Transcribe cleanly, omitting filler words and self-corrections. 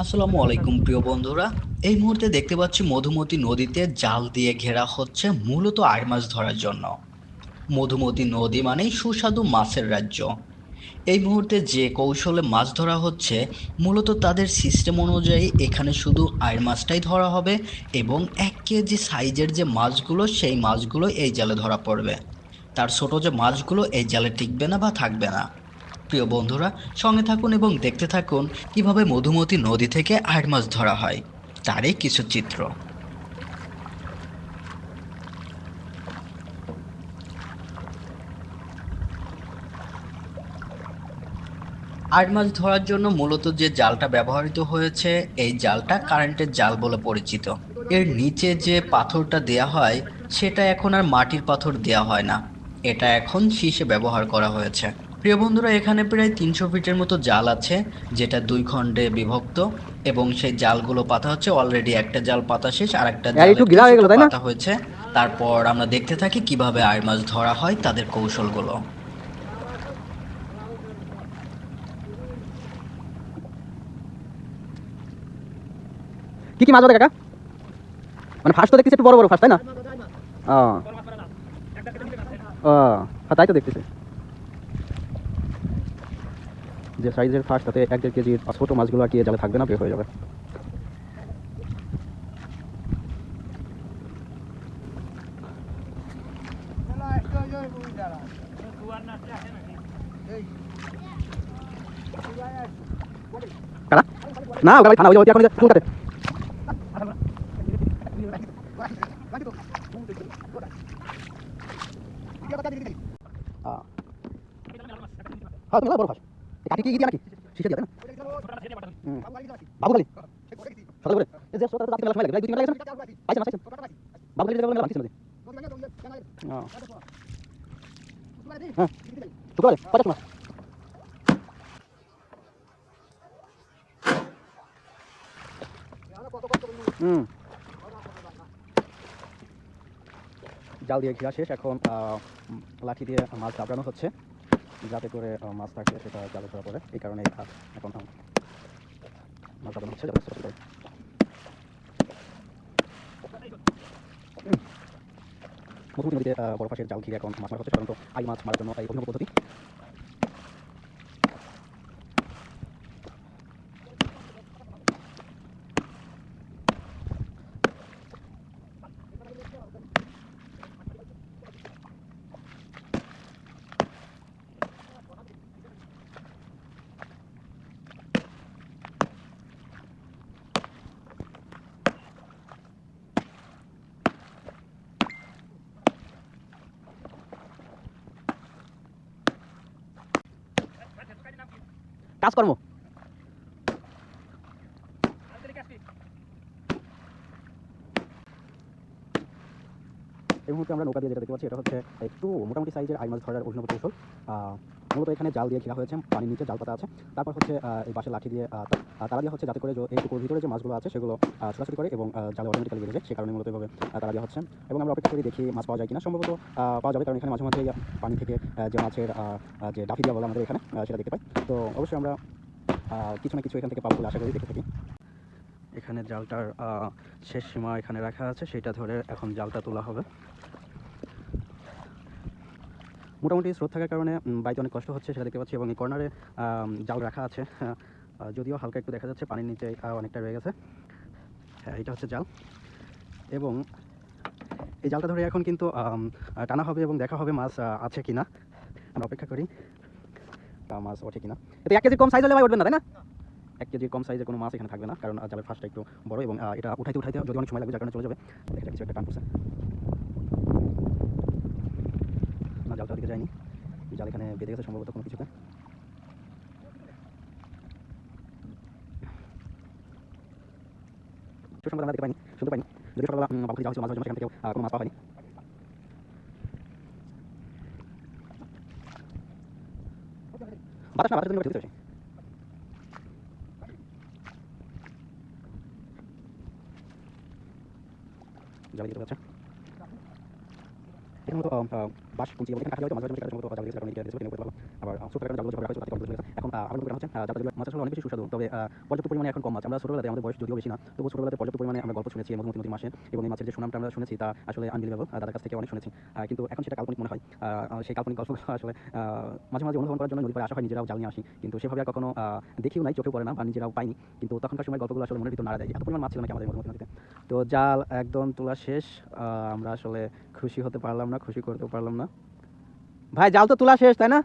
আসসালামু আলাইকুম প্রিয় বন্ধুরা। এই মুহূর্তে দেখতে পাচ্ছি মধুমতি নদীতে জাল দিয়ে ঘেরা হচ্ছে মূলত আড় মাছ ধরার জন্য। মধুমতি নদী মানেই সুস্বাদু মাছের রাজ্য। এই মুহূর্তে যে কৌশলে মাছ ধরা হচ্ছে, মূলত তাদের সিস্টেম অনুযায়ী এখানে শুধু আড় মাছটাই ধরা হবে এবং 1 কেজি সাইজের যে মাছগুলো সেই মাছগুলো এই জালে ধরা পড়বে। তার ছোট যে মাছগুলো এই জালে টিকবে না বা থাকবে না। প্রিয় বন্ধুরা, সঙ্গে থাকুন এবং দেখতে থাকুন কিভাবে মধুমতি নদী থেকে আড় মাছ ধরা হয়, তারই কিছু চিত্র। আড় মাছ ধরার জন্য মূলত যে জালটা ব্যবহৃত হয়েছে, এই জালটা কারেন্টের জাল বলে পরিচিত। এর নিচে যে পাথরটা দেয়া হয়, সেটা এখন আর মাটির পাথর দেয়া হয় না, এটা এখন সীসে ব্যবহার করা হয়েছে। প্রিয় বন্ধুরা, এখানে প্রায় 300 ফিটের মতো জাল আছে, যেটা 2 খণ্ডে বিভক্ত। এবং সেই জালগুলো পাতা হচ্ছে, অলরেডি একটা জাল পাতা শেষ, আর একটা यार একটু জালের গিলা হয়ে গেল কিছুটা তাই না? পাতা হয়েছে। তারপর আমরা দেখতে থাকি কিভাবে আড় মাছ ধরা হয়, তাদের কৌশলগুলো। কি কি মাছ বাদে কাকা? মানে ফার্স্ট তো দেখতেছি একটু বড় বড় ফার্স্ট তাই না? ও ও হ্যাঁ, তাই তো দেখতেছি যে সাইজের ফার্স্ট তাতে 1-1.5 কেজির ছোট মাছগুলো আর কি জালে থাকবে না, বের হয়ে যাবে। কারা? না ওটা ভাই থানা, ওই যে এখন ফুল কাটে। হ্যাঁ তুমি বড় ফার্স্ট কাটি কি দিয়া নাকি শিশে দিয়া তাই না? বাবুখালি সকাল করে এই যে সোটা রাতে বেলা সময় লাগে 2-3 ঘন্টা লাগে না? পাইছেন পাইছেন বাবুখালি জায়গা মেলা বাকিছে নদী। হ্যাঁ শুক্রবারে 50 মাছ। হুম জাল দিয়ে ঘেরা শেষ, এখন লাঠি দিয়ে মাছ চাপড়ানো হচ্ছে যাতে করে মাছ থাকলে সেটা জালে ধরা পড়ে। এই কারণে এখন মাছ চাপড়ানো হচ্ছে যাতে ছোট ছোট মধুমতি নদীতে বড় ফাঁসের জাল ঘিরে এখন মাছ মারা হচ্ছে, সাধারণত আই মাছ মারার জন্য এই অভিনব পদ্ধতি। কাজকর্ম এই মুহূর্তে আমরা নৌকা দিয়ে যেটা দেখতে পাচ্ছি, এটা হচ্ছে একটু মোটামুটি সাইজের আই মাছ ধরার অভিনব কৌশল। মূলত এখানে জাল দিয়ে ঘেরা হয়েছে, পানির নিচে জাল পাতা আছে। তারপর হচ্ছে এই বাঁশের লাঠি দিয়ে তারা দেওয়া হচ্ছে যাতে করে এই পুকুরের ভিতরে যে মাছগুলো আছে সেগুলো ছোটাছুটি করে এবং জালে অটোমেটিক্যালি বেড়ে যায়। সে কারণে মূলত এভাবে তারা দেওয়া হচ্ছে এবং আমরা অপেক্ষা করি দেখি মাছ পাওয়া যায় কিনা। সম্ভবত পাওয়া যাবে, কারণ এখানে মাঝে মাঝে পানি থেকে যে মাছের যে ডাফি দেওয়া বলে আমাদের এখানে, সেটা দেখতে পাই। তো অবশ্যই আমরা কিছু না কিছু এখান থেকে পাবো বলে আশা করি, দেখে থাকি। এখানে জালটার শেষ সীমা এখানে রাখা আছে, সেটা ধরে এখন জালটা তোলা হবে। মোটামুটি স্রোত থাকার কারণে বাইতে অনেক কষ্ট হচ্ছে, সেটা দেখতে পাচ্ছি। এবং এই কর্নারে জাল রাখা আছে, যদিও হালকা একটু দেখা যাচ্ছে পানির নিচে অনেকটা রয়ে গেছে। হ্যাঁ, এটা হচ্ছে জাল এবং এই জালটা ধরে এখন কিন্তু টানা হবে এবং দেখা হবে মাছ আছে কিনা। আমরা অপেক্ষা করি মাছ ওঠে কিনা। এতে 1 কেজির কম সাইজ হলে ভাই উঠবে না তাই না? 1 কেজির কম সাইজের কোনো মাছ এখানে থাকবে না, কারণ জালের ফাঁসটা একটু বড় এবং এটা উঠাইতে যদি অনেক সময় লাগবে, যার কারণে চলে যাবে। দেখা কিছু একটা টান পড়ছে না, জালটা ওদিকে যায়নি, জাল এখানে বেঁধে গেছে সম্ভবত কোনো কিছুতে। সুসংবাদ আমরা দেখতে পাইনি, শুনতে পাইনি। যদি সকালবেলা বাবুখালী যাওয়া হচ্ছে মাছ ধরার জন্য, সেখান থেকে কোনো মাছ পাওয়া হয়নি। বাতাস না, বাতাসের জন্য ঠেলতে হয়েছে। জালে যেতে পারছে এখানে মতো বাঁশ কুঞ্চি এবং এখানে কাঠি হয়তো মাছ ধরার জন্য মতো জাল দিয়েছে কারণে এটা দিয়েছে করতে পারলাম। আবার ছোট কারণে জালগুলো রাখা হয়েছে তাতে কম গেছে। এখন আমার মনে হচ্ছে যাতে মাছ আসলে অনেক বেশি সুস্বাদু, তবে পর্যাপ্ত পরিমাণে এখন কম মাছ। আমরা ছোটবেলাতে আমাদের বয়স যদিও বেশি না, তবু ছোটবেলাতে পর্যাপ্ত পরিমাণে আমরা গল্প শুনেছি মধুমতি নদী মাছের, এবং এই মাছের যে সুনামটা আমরা শুনেছি তা আসলে আনবিলিভেবল, তাদের কাছ থেকে অনেক শুনেছি। কিন্তু এখন সেটা কাল্পনিক মনে হয়। সেই কাল্পনিক গল্পগুলো আসলে মাঝে মাঝে অনুধাবন করার জন্য নদী পাড়ে আসা হয়, নিজেরাও জাল নিয়ে আসি, কিন্তু সেভাবে আর কখনো দেখিও নাই, চোখেও পড়ে না বা নিজেরাও পাইনি। কিন্তু তখনকার সময় গল্পগুলো আসলে মনের ভিতর নাড়া দেয়, এত পরিমাণ মাছ ছিল নাকি আমাদের মধুমতি নদীতে। তো জাল একদম তোলা শেষ। আমরা আসলে খুশি হতে পারলাম না, খুশি করতেও পারলাম না। ভাই জাল তো তোলা শেষ, তাই না?